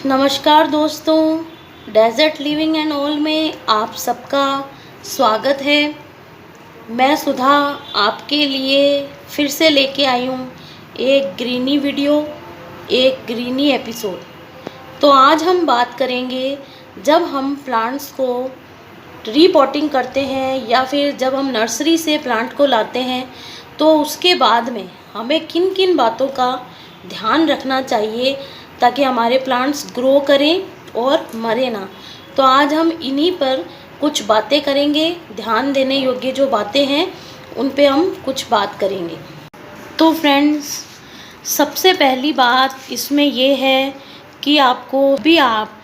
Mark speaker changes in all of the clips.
Speaker 1: नमस्कार दोस्तों, desert living and all में आप सबका स्वागत है। मैं सुधा आपके लिए फिर से लेके आई हूँ एक ग्रीनी वीडियो, एक ग्रीनी एपिसोड। तो आज हम बात करेंगे, जब हम प्लांट्स को रीपॉटिंग करते हैं या फिर जब हम नर्सरी से प्लांट को लाते हैं तो उसके बाद में हमें किन किन बातों का ध्यान रखना चाहिए ताकि हमारे प्लांट्स ग्रो करें और मरे ना। तो आज हम इन्हीं पर कुछ बातें करेंगे, ध्यान देने योग्य जो बातें हैं उन पे हम कुछ बात करेंगे। तो फ्रेंड्स, सबसे पहली बात इसमें ये है कि आपको भी आप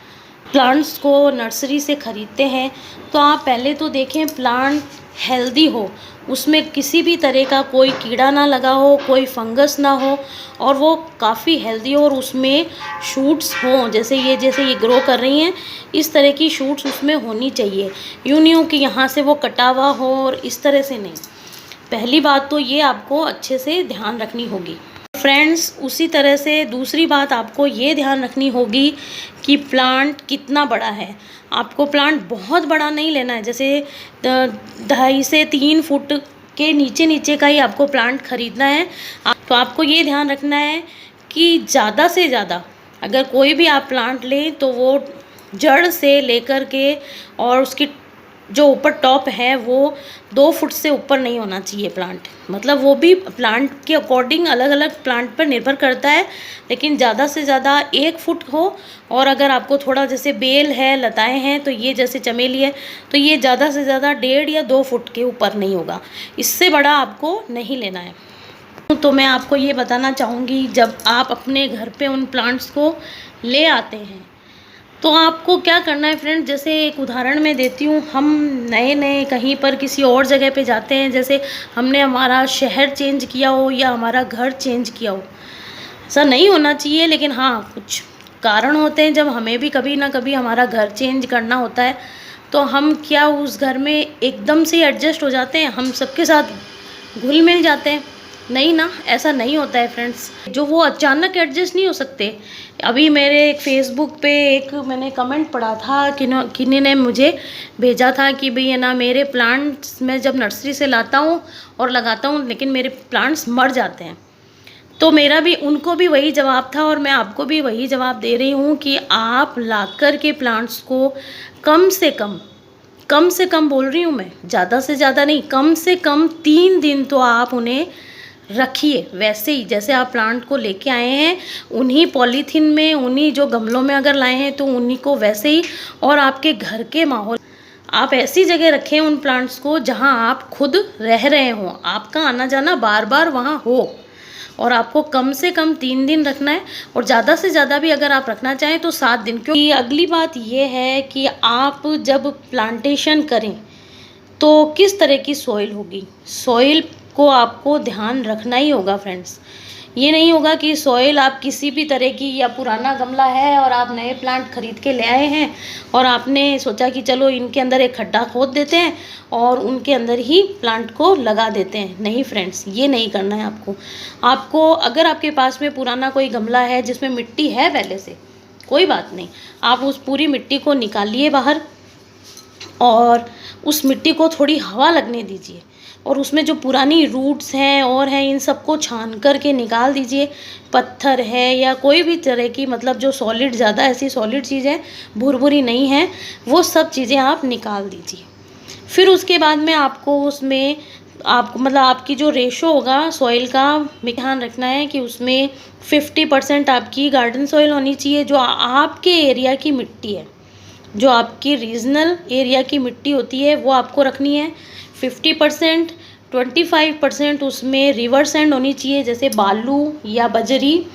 Speaker 1: प्लांट्स को नर्सरी से ख़रीदते हैं तो आप पहले तो देखें प्लांट हेल्दी हो, उसमें किसी भी तरह का कोई कीड़ा ना लगा हो, कोई फंगस ना हो और वो काफ़ी हेल्दी हो और उसमें शूट्स हों। जैसे ये ग्रो कर रही हैं, इस तरह की शूट्स उसमें होनी चाहिए। यूँ नहीं हो कि यहाँ से वो कटा हुआ हो और इस तरह से नहीं। पहली बात तो ये आपको अच्छे से ध्यान रखनी होगी फ्रेंड्स। उसी तरह से दूसरी बात आपको ये ध्यान रखनी होगी कि प्लांट कितना बड़ा है। आपको प्लांट बहुत बड़ा नहीं लेना है, जैसे 2.5 से 3 फुट के नीचे नीचे का ही आपको प्लांट ख़रीदना है। तो आपको ये ध्यान रखना है कि ज़्यादा से ज़्यादा अगर कोई भी आप प्लांट लें तो वो जड़ से लेकर के और उसकी जो ऊपर टॉप है वो 2 फुट से ऊपर नहीं होना चाहिए प्लांट। मतलब वो भी प्लांट के अकॉर्डिंग अलग अलग प्लांट पर निर्भर करता है, लेकिन ज़्यादा से ज़्यादा 1 फुट हो। और अगर आपको थोड़ा जैसे बेल है, लताएं हैं, तो ये जैसे चमेली है तो ये ज़्यादा से ज़्यादा 1.5 या 2 फुट के ऊपर नहीं होगा, इससे बड़ा आपको नहीं लेना है। तो मैं आपको ये बताना चाहूँगी, जब आप अपने घर पे उन प्लांट्स को ले आते हैं तो आपको क्या करना है फ्रेंड। जैसे एक उदाहरण मैं देती हूँ, हम नए कहीं पर किसी और जगह पे जाते हैं, जैसे हमने हमारा शहर चेंज किया हो या हमारा घर चेंज किया हो। ऐसा नहीं होना चाहिए, लेकिन हाँ कुछ कारण होते हैं जब हमें भी कभी ना कभी हमारा घर चेंज करना होता है तो हम क्या उस घर में एकदम से एडजस्ट हो जाते हैं, हम सबके साथ घुल मिल जाते हैं। नहीं ना, ऐसा नहीं होता है फ्रेंड्स। जो वो अचानक एडजस्ट नहीं हो सकते। अभी मेरे फेसबुक पे एक मैंने कमेंट पढ़ा था, किन्हीं ने मुझे भेजा था कि भाई है ना, मेरे प्लांट्स मैं जब नर्सरी से लाता हूँ और लगाता हूँ लेकिन मेरे प्लांट्स मर जाते हैं। तो मेरा भी उनको भी वही जवाब था और मैं आपको भी वही जवाब दे रही हूँ कि आप लाकर के प्लांट्स को कम से कम बोल रही हूँ मैं, ज़्यादा से ज़्यादा नहीं, कम से कम 3 दिन तो आप उन्हें रखिए वैसे ही जैसे आप प्लांट को लेके आए हैं, उन्हीं पॉलीथीन में, उन्हीं जो गमलों में अगर लाए हैं तो उन्हीं को वैसे ही। और आपके घर के माहौल आप ऐसी जगह रखें उन प्लांट्स को जहां आप खुद रह रहे हों, आपका आना जाना बार बार वहां हो। और आपको कम से कम 3 दिन रखना है और ज़्यादा से ज़्यादा भी अगर आप रखना चाहें तो 7 दिन। क्योंकि अगली बात ये है कि आप जब प्लांटेशन करें तो किस तरह की सॉइल होगी, सॉइल को आपको ध्यान रखना ही होगा फ्रेंड्स। ये नहीं होगा कि सॉइल आप किसी भी तरह की, या पुराना गमला है और आप नए प्लांट खरीद के ले आए हैं और आपने सोचा कि चलो इनके अंदर एक खड्डा खोद देते हैं और उनके अंदर ही प्लांट को लगा देते हैं। नहीं फ्रेंड्स, ये नहीं करना है आपको अगर आपके पास में पुराना कोई गमला है जिसमें मिट्टी है पहले से, कोई बात नहीं, आप उस पूरी मिट्टी को निकालिए बाहर और उस मिट्टी को थोड़ी हवा लगने दीजिए और उसमें जो पुरानी रूट्स हैं और हैं इन सबको छान करके निकाल दीजिए। पत्थर है या कोई भी तरह की, मतलब जो सॉलिड, ज़्यादा ऐसी सॉलिड चीज़ें भुरभुरी नहीं है, वो सब चीज़ें आप निकाल दीजिए। फिर उसके बाद में आपको उसमें मतलब आपकी जो रेशो होगा सॉइल का, ध्यान रखना है कि उसमें 50% आपकी गार्डन सॉइल होनी चाहिए, जो आपके एरिया की मिट्टी है, जो आपकी रीजनल एरिया की मिट्टी होती है वो आपको रखनी है 50%। 25% उसमें रिवर सैंड होनी चाहिए, जैसे बालू या बजरी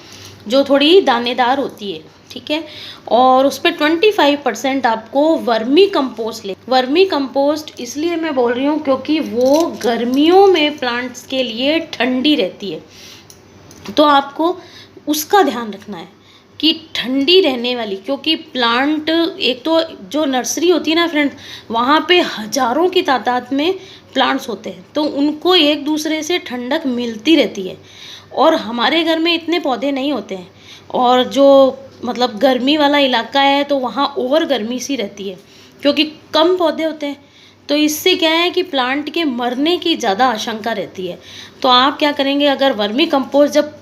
Speaker 1: जो थोड़ी दानेदार होती है, ठीक है। और उस पर 25% आपको वर्मी कंपोस्ट ले। वर्मी कंपोस्ट इसलिए मैं बोल रही हूँ क्योंकि वो गर्मियों में प्लांट्स के लिए ठंडी रहती है, तो आपको उसका ध्यान रखना है कि ठंडी रहने वाली, क्योंकि प्लांट, एक तो जो नर्सरी होती है ना फ्रेंड, वहाँ पे हज़ारों की तादाद में प्लांट्स होते हैं तो उनको एक दूसरे से ठंडक मिलती रहती है। और हमारे घर में इतने पौधे नहीं होते हैं और जो मतलब गर्मी वाला इलाका है तो वहाँ और गर्मी सी रहती है क्योंकि कम पौधे होते हैं। तो इससे क्या है कि प्लांट के मरने की ज़्यादा आशंका रहती है। तो आप क्या करेंगे, अगर वर्मी कंपोस्ट जब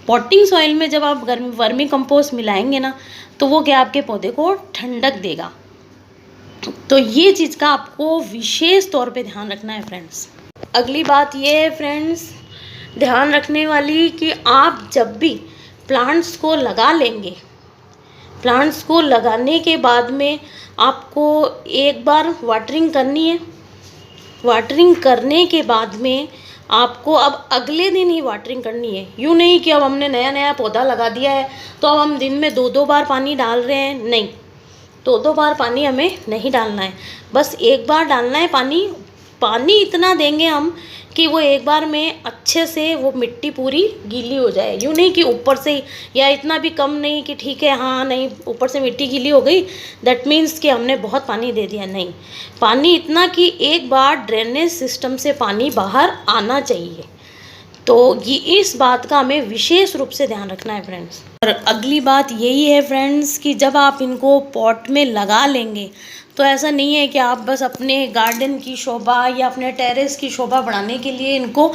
Speaker 1: पॉटिंग सॉइल में जब आप वर्मी कंपोस्ट मिलाएंगे ना, तो वो क्या आपके पौधे को ठंडक देगा। तो ये चीज़ का आपको विशेष तौर पे ध्यान रखना है फ्रेंड्स। अगली बात ये है फ्रेंड्स ध्यान रखने वाली कि आप जब भी प्लांट्स को लगा लेंगे, प्लांट्स को लगाने के बाद में आपको एक बार वाटरिंग करनी है। वाटरिंग करने के बाद में आपको अब अगले दिन ही वाटरिंग करनी है। यूँ नहीं कि अब हमने नया नया पौधा लगा दिया है तो अब हम दिन में 2-2 बार पानी डाल रहे हैं, नहीं, 2-2 बार पानी हमें नहीं डालना है, बस एक बार डालना है पानी। पानी इतना देंगे हम कि वो एक बार में अच्छे से वो मिट्टी पूरी गीली हो जाए। यूँ नहीं कि ऊपर से, या इतना भी कम नहीं कि ठीक है हाँ नहीं ऊपर से मिट्टी गीली हो गई दैट मीन्स कि हमने बहुत पानी दे दिया, नहीं, पानी इतना कि एक बार ड्रेनेज सिस्टम से पानी बाहर आना चाहिए। तो ये इस बात का हमें विशेष रूप से ध्यान रखना है फ्रेंड्स। और अगली बात यही है फ्रेंड्स कि जब आप इनको पॉट में लगा लेंगे तो ऐसा नहीं है कि आप बस अपने गार्डन की शोभा या अपने टेरेस की शोभा बढ़ाने के लिए इनको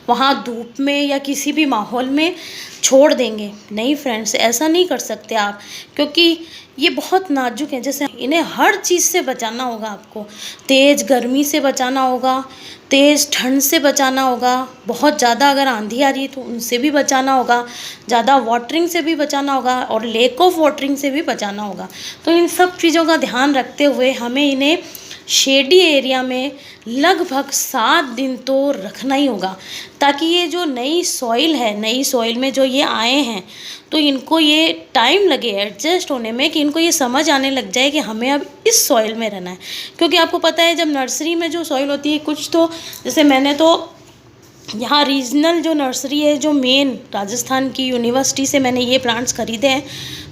Speaker 1: वहाँ धूप में या किसी भी माहौल में छोड़ देंगे। नहीं फ्रेंड्स, ऐसा नहीं कर सकते आप, क्योंकि ये बहुत नाजुक हैं। जैसे इन्हें हर चीज़ से बचाना होगा, आपको तेज़ गर्मी से बचाना होगा, तेज़ ठंड से बचाना होगा, बहुत ज़्यादा अगर आंधी आ रही है तो उनसे भी बचाना होगा, ज़्यादा वाटरिंग से भी बचाना होगा और लेक ऑफ वाटरिंग से भी बचाना होगा। तो इन सब चीज़ों का ध्यान रखते हुए हमें इन्हें शेडी एरिया में लगभग 7 दिन तो रखना ही होगा, ताकि ये जो नई सॉइल है, नई सॉइल में जो ये आए हैं तो इनको ये टाइम लगे एडजस्ट होने में, कि इनको ये समझ आने लग जाए कि हमें अब इस सॉइल में रहना है। क्योंकि आपको पता है जब नर्सरी में जो सॉइल होती है, कुछ तो जैसे मैंने तो यहाँ रीजनल जो नर्सरी है जो मेन राजस्थान की यूनिवर्सिटी से मैंने ये प्लांट्स खरीदे हैं,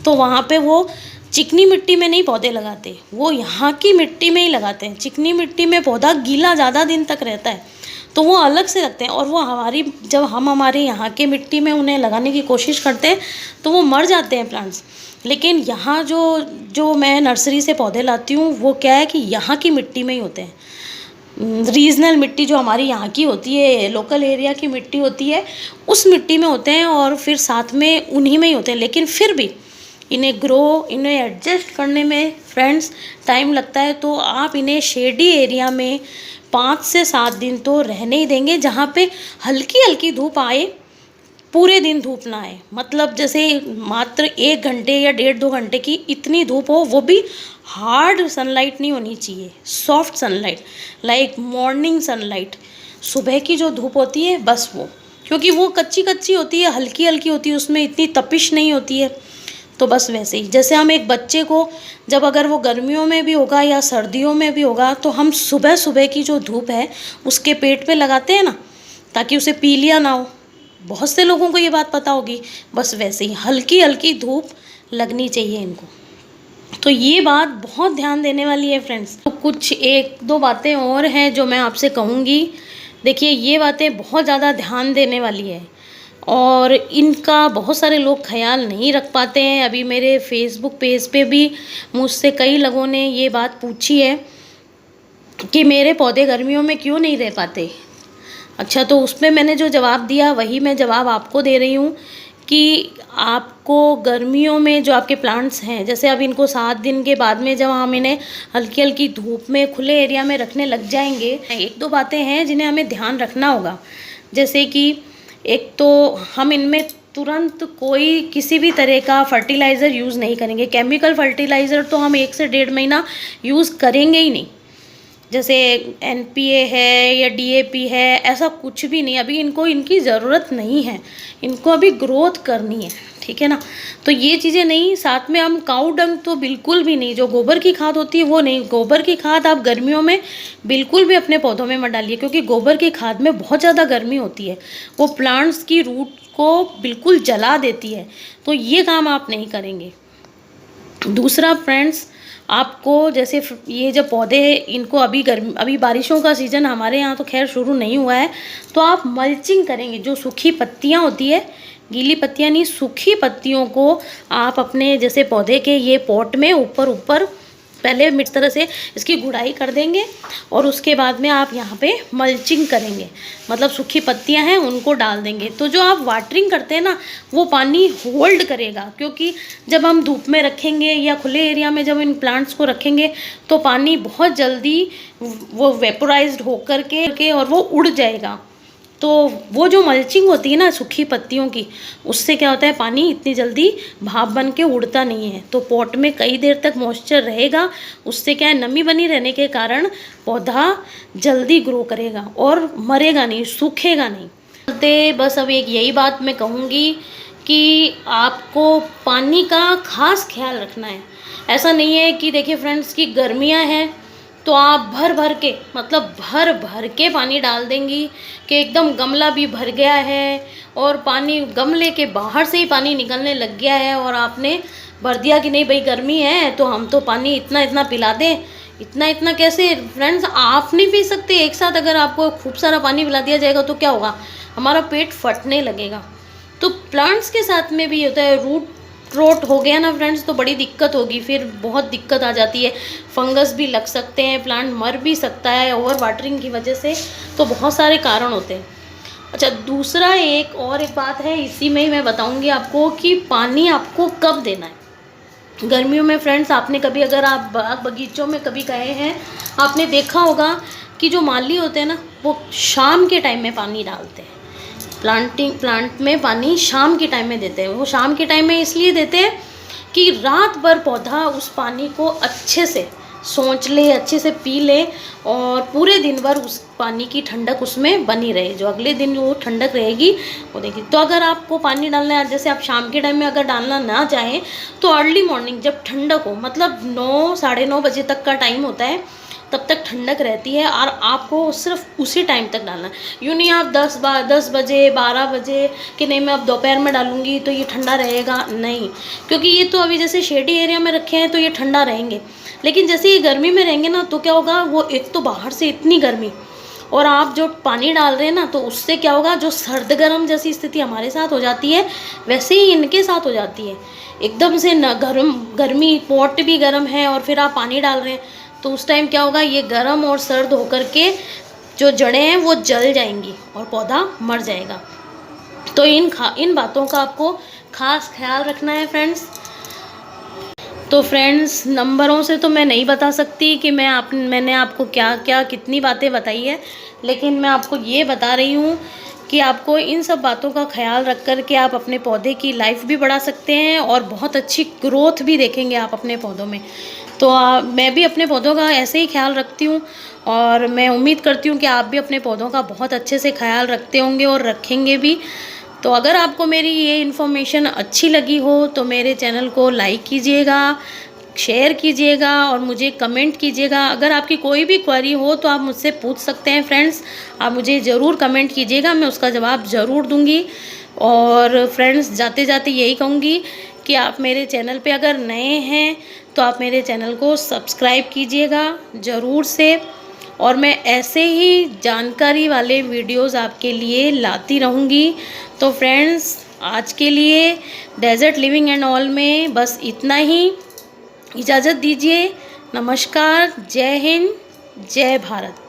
Speaker 1: तो वहाँ पे वो चिकनी मिट्टी में नहीं पौधे लगाते, वो यहाँ की मिट्टी में ही लगाते हैं। चिकनी मिट्टी में पौधा गीला ज़्यादा दिन तक रहता है तो वो अलग से रखते हैं, और वो जब हम हमारे यहाँ के मिट्टी में उन्हें लगाने की कोशिश करते हैं तो वो मर जाते हैं प्लांट्स। लेकिन यहाँ जो मैं नर्सरी से पौधे लाती हूँ वो क्या है कि यहाँ की मिट्टी में ही होते हैं। रीजनल मिट्टी जो हमारी यहाँ की होती है, लोकल एरिया की मिट्टी होती है, उस मिट्टी में होते हैं और फिर साथ में उन्हीं में ही होते हैं। लेकिन फिर भी इन्हें एडजस्ट करने में फ्रेंड्स टाइम लगता है। तो आप इन्हें शेडी एरिया में 5 से 7 दिन तो रहने ही देंगे, जहाँ पे हल्की हल्की धूप आए, पूरे दिन धूप ना आए। मतलब जैसे मात्र 1 घंटे या 1.5-2 घंटे की इतनी धूप हो, वो भी हार्ड सनलाइट नहीं होनी चाहिए, soft sunlight, like morning sunlight, सुबह की जो धूप होती है बस वो, क्योंकि वो कच्ची कच्ची होती है, हल्की हल्की होती है, उसमें इतनी तपिश नहीं होती है। तो बस वैसे ही जैसे हम एक बच्चे को जब अगर वो गर्मियों में भी होगा या सर्दियों में भी होगा तो हम सुबह सुबह की जो धूप है उसके पेट पे लगाते हैं ना, ताकि उसे पीलिया ना हो। बहुत से लोगों को ये बात पता होगी। बस वैसे ही हल्की हल्की धूप लगनी चाहिए इनको। तो ये बात बहुत ध्यान देने वाली है फ्रेंड्स। तो कुछ 1-2 बातें और हैं जो मैं आपसे कहूँगी। देखिए ये बातें बहुत ज़्यादा ध्यान देने वाली है और इनका बहुत सारे लोग ख्याल नहीं रख पाते हैं। अभी मेरे फेसबुक पेज पे भी मुझसे कई लोगों ने ये बात पूछी है कि मेरे पौधे गर्मियों में क्यों नहीं रह पाते। अच्छा, तो उसमें मैंने जो जवाब दिया वही मैं जवाब आपको दे रही हूँ कि आपको गर्मियों में जो आपके प्लांट्स हैं, जैसे अब इनको 7 दिन के बाद में जब हम इन्हें हल्की हल्की धूप में खुले एरिया में रखने लग जाएंगे, 1-2 बातें हैं जिन्हें हमें ध्यान रखना होगा। जैसे कि एक तो हम इनमें तुरंत कोई किसी भी तरह का फर्टिलाइज़र यूज़ नहीं करेंगे। केमिकल फर्टिलाइज़र तो हम 1 से 1.5 महीना यूज़ करेंगे ही नहीं। जैसे NPA है या DAP है, ऐसा कुछ भी नहीं। अभी इनको इनकी ज़रूरत नहीं है, इनको अभी ग्रोथ करनी है, ठीक है ना। तो ये चीज़ें नहीं। साथ में हम काऊ डंग तो बिल्कुल भी नहीं, जो गोबर की खाद होती है वो नहीं। गोबर की खाद आप गर्मियों में बिल्कुल भी अपने पौधों में मत डालिए, क्योंकि गोबर की खाद में बहुत ज़्यादा गर्मी होती है, वो प्लांट्स की रूट को बिल्कुल जला देती है। तो ये काम आप नहीं करेंगे। दूसरा फ्रेंड्स, आपको जैसे ये जब पौधे इनको अभी बारिशों का सीज़न हमारे यहाँ तो खैर शुरू नहीं हुआ है, तो आप मल्चिंग करेंगे। जो सूखी पत्तियाँ होती है गीली पत्तियाँ नहीं, सूखी पत्तियों को आप अपने जैसे पौधे के ये पॉट में ऊपर ऊपर पहले इस तरह से इसकी गुड़ाई कर देंगे और उसके बाद में आप यहाँ पे मल्चिंग करेंगे, मतलब सूखी पत्तियाँ हैं उनको डाल देंगे। तो जो आप वाटरिंग करते हैं ना वो पानी होल्ड करेगा, क्योंकि जब हम धूप में रखेंगे या खुले एरिया में जब इन प्लांट्स को रखेंगे तो पानी बहुत जल्दी वो वेपोराइज्ड होकर के और वो उड़ जाएगा। तो वो जो मल्चिंग होती है ना सूखी पत्तियों की, उससे क्या होता है पानी इतनी जल्दी भाप बन के उड़ता नहीं है, तो पॉट में कई देर तक मॉइस्चर रहेगा। उससे क्या है, नमी बनी रहने के कारण पौधा जल्दी ग्रो करेगा और मरेगा नहीं, सूखेगा नहीं। बस अब एक यही बात मैं कहूँगी कि आपको पानी का खास ख्याल रखना है। ऐसा नहीं है कि देखिए फ्रेंड्स कि गर्मियाँ हैं तो आप भर भर के, मतलब भर भर के पानी डाल देंगी कि एकदम गमला भी भर गया है और पानी गमले के बाहर से ही पानी निकलने लग गया है और आपने भर दिया कि नहीं भाई गर्मी है तो हम तो पानी इतना इतना पिला दें। इतना इतना कैसे फ्रेंड्स, आप नहीं पी सकते एक साथ। अगर आपको खूब सारा पानी पिला दिया जाएगा तो क्या होगा, हमारा पेट फटने लगेगा। तो प्लांट्स के साथ में भी होता है, रूट रोट हो गया ना फ्रेंड्स तो बड़ी दिक्कत होगी, फिर बहुत दिक्कत आ जाती है। फंगस भी लग सकते हैं, प्लांट मर भी सकता है ओवर वाटरिंग की वजह से, तो बहुत सारे कारण होते हैं। अच्छा, दूसरा एक बात है, इसी में ही मैं बताऊंगी आपको कि पानी आपको कब देना है। गर्मियों में फ्रेंड्स आपने कभी, अगर आप बाग बगीचों में कभी गए हैं, आपने देखा होगा कि जो माली होते हैं ना वो शाम के टाइम में पानी डालते हैं। प्लांट में पानी शाम के टाइम में देते हैं। वो शाम के टाइम में इसलिए देते हैं कि रात भर पौधा उस पानी को अच्छे से सोच ले, अच्छे से पी ले और पूरे दिन भर उस पानी की ठंडक उसमें बनी रहे, जो अगले दिन वो ठंडक रहेगी वो देखिए। तो अगर आपको पानी डालना है, जैसे आप शाम के टाइम में अगर डालना ना चाहें तो अर्ली मॉर्निंग जब ठंडक हो, मतलब 9 साढ़े 9 बजे तक का टाइम होता है, तब तक ठंडक रहती है और आपको सिर्फ उसी टाइम तक डालना है। यूँ नहीं आप 10 बजे 12 बजे कि नहीं मैं अब दोपहर में डालूंगी तो ये ठंडा रहेगा, नहीं, क्योंकि ये तो अभी जैसे शेडी एरिया में रखे हैं तो ये ठंडा रहेंगे, लेकिन जैसे ये गर्मी में रहेंगे ना तो क्या होगा, वो एक तो बाहर से इतनी गर्मी और आप जो पानी डाल रहे हैं ना तो उससे क्या होगा, जो सर्द गर्म जैसी स्थिति हमारे साथ हो जाती है वैसे ही इनके साथ हो जाती है। एकदम से न गर्मी, पॉट भी गर्म है और फिर आप पानी डाल रहे हैं तो उस टाइम क्या होगा, ये गर्म और सर्द होकर के जो जड़ें हैं वो जल जाएंगी और पौधा मर जाएगा। तो इन बातों का आपको खास ख्याल रखना है फ्रेंड्स। तो फ्रेंड्स, नंबरों से तो मैं नहीं बता सकती कि मैंने आपको क्या क्या कितनी बातें बताई है, लेकिन मैं आपको ये बता रही हूँ कि आपको इन सब बातों का ख्याल रख कर के आप अपने पौधे की लाइफ भी बढ़ा सकते हैं और बहुत अच्छी ग्रोथ भी देखेंगे आप अपने पौधों में। तो मैं भी अपने पौधों का ऐसे ही ख्याल रखती हूँ और मैं उम्मीद करती हूँ कि आप भी अपने पौधों का बहुत अच्छे से ख्याल रखते होंगे और रखेंगे भी। तो अगर आपको मेरी ये इन्फॉर्मेशन अच्छी लगी हो तो मेरे चैनल को लाइक कीजिएगा, शेयर कीजिएगा और मुझे कमेंट कीजिएगा। अगर आपकी कोई भी क्वेरी हो तो आप मुझसे पूछ सकते हैं फ्रेंड्स, आप मुझे ज़रूर कमेंट कीजिएगा, मैं उसका जवाब ज़रूर दूंगी। और फ्रेंड्स, जाते जाते यही कहूँगी कि आप मेरे चैनल पे अगर नए हैं तो आप मेरे चैनल को सब्सक्राइब कीजिएगा ज़रूर से, और मैं ऐसे ही जानकारी वाले वीडियोस आपके लिए लाती रहूँगी। तो फ्रेंड्स, आज के लिए डेजर्ट लिविंग एंड ऑल में बस इतना ही। इजाज़त दीजिए। नमस्कार, जय हिंद, जय भारत।